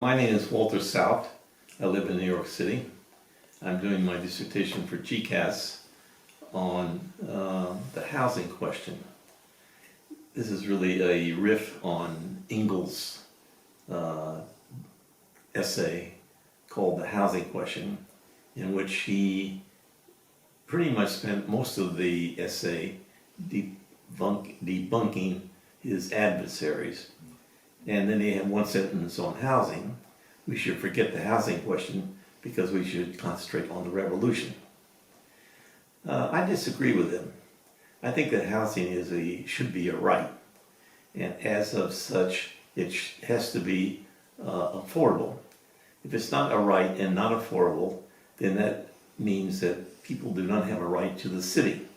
My name is Walter South. I live in New York City. I'm doing my dissertation for GCAS on the housing question. This is really a riff on Ingalls' essay called The Housing Question, in which he pretty much spent most of the essay debunking his adversaries. And then he had one sentence on housing. We should forget the housing question because we should concentrate on the revolution. I disagree with him. I think that housing should be a right. And as of such, it has to be affordable. If it's not a right and not affordable, then that means that people do not have a right to the city.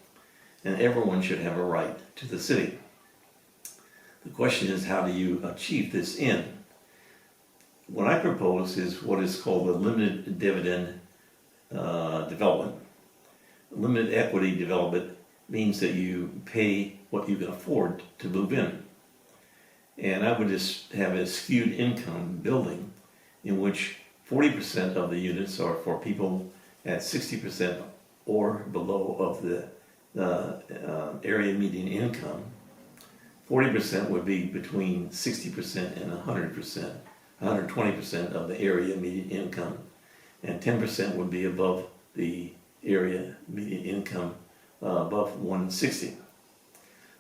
And everyone should have a right to the city. The question is, how do you achieve this end? What I propose is what is called a limited dividend development. Limited equity development means that you pay what you can afford to move in. And I would just have a skewed income building in which 40% of the units are for people at 60% or below of the area median income. 40% would be between 60% and 100%, 120% of the area median income, and 10% would be above the area median income above 160.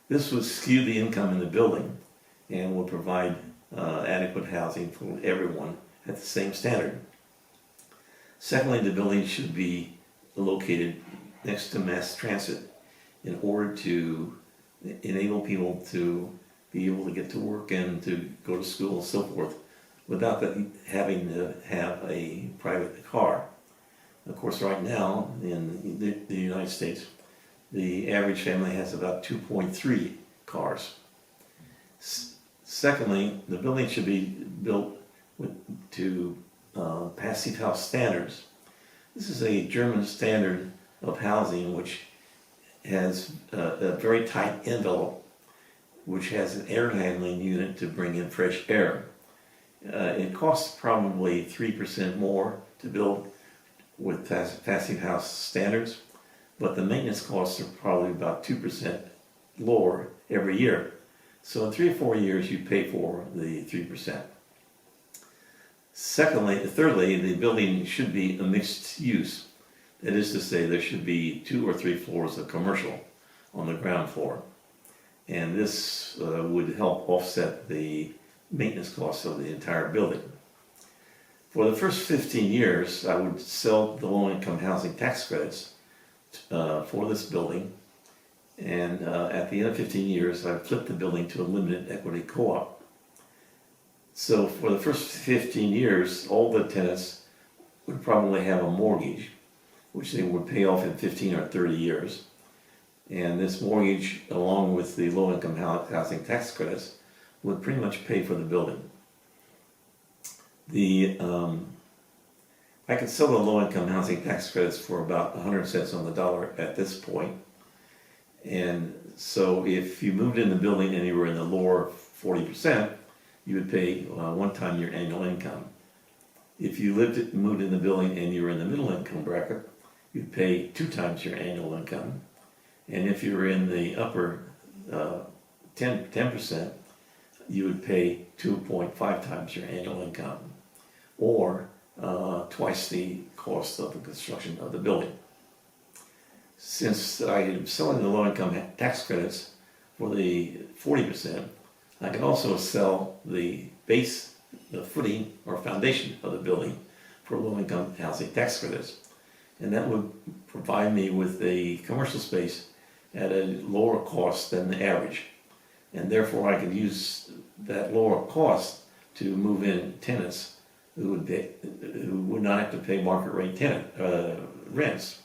This would skew the income in the building and will provide adequate housing for everyone at the same standard. Secondly, the building should be located next to mass transit in order to enable people to be able to get to work and to go to school and so forth without having to have a private car. Of course, right now in the United States, the average family has about 2.3 cars. Secondly, the building should be built to passive house standards. This is a German standard of housing which has a very tight envelope, which has an air handling unit to bring in fresh air. It costs probably 3% more to build with passive house standards, but the maintenance costs are probably about 2% lower every year. So in 3 or 4 years, you pay for the 3%. Thirdly, the building should be a mixed use. That is to say, there should be 2 or 3 floors of commercial on the ground floor. And this would help offset the maintenance costs of the entire building. For the first 15 years, I would sell the low-income housing tax credits for this building. And at the end of 15 years, I would flip the building to a limited equity co-op. So for the first 15 years, all the tenants would probably have a mortgage, which they would pay off in 15 or 30 years. And this mortgage, along with the low-income housing tax credits, would pretty much pay for the building. I could sell the low-income housing tax credits for about 100 cents on the dollar at this point. And so if you moved in the building and you were in the lower 40%, you would pay 1 time your annual income. If you moved in the building and you were in the middle income bracket, you'd pay 2 times your annual income. And if you were in the upper 10%, you would pay 2.5 times your annual income, or twice the cost of the construction of the building. Since I am selling the low-income tax credits for the 40%, I can also sell the base, the footing or foundation of the building for low-income housing tax credits. And that would provide me with a commercial space at a lower cost than the average. And therefore I could use that lower cost to move in tenants who would not have to pay market rate rents.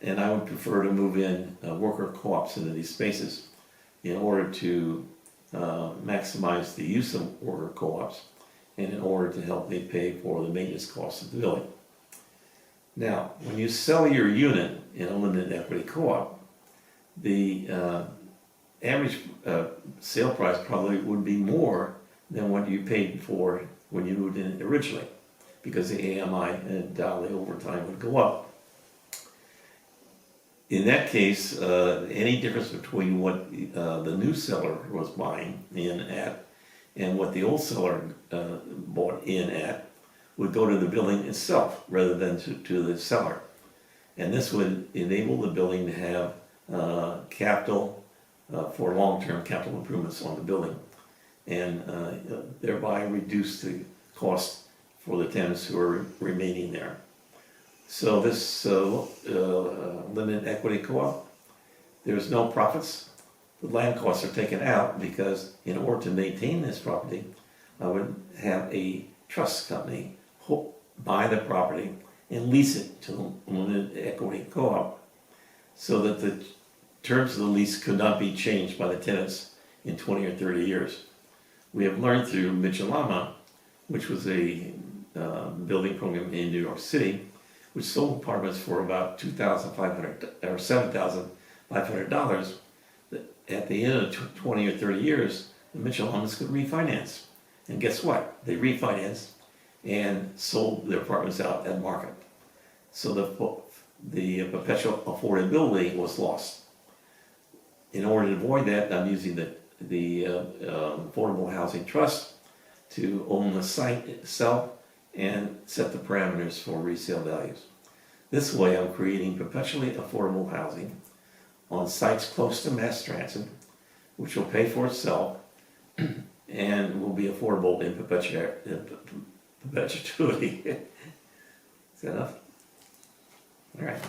And I would prefer to move in worker co-ops into these spaces in order to maximize the use of worker co-ops and in order to help me pay for the maintenance costs of the building. Now, when you sell your unit in a limited equity co-op, the average sale price probably would be more than what you paid for when you moved in originally, because the AMI and Dolly over time would go up. In that case, any difference between what the new seller was buying in at and what the old seller bought in at would go to the building itself rather than to the seller. And this would enable the building to have capital for long-term capital improvements on the building, and thereby reduce the cost for the tenants who are remaining there. So this limited equity co-op, there's no profits. The land costs are taken out because in order to maintain this property, I would have a trust company buy the property and lease it to the limited equity co-op so that the terms of the lease could not be changed by the tenants in 20 or 30 years. We have learned through Mitchell-Lama, which was a building program in New York City, which sold apartments for about $2,500 or $7,500. At the end of 20 or 30 years, the Mitchell-Lamas could refinance. And guess what? They refinanced and sold their apartments out at market. So the perpetual affordability was lost. In order to avoid that, I'm using the Affordable Housing Trust to own the site itself and set the parameters for resale values. This way I'm creating perpetually affordable housing on sites close to mass transit, which will pay for itself and will be affordable in perpetuity. Is that enough? All right.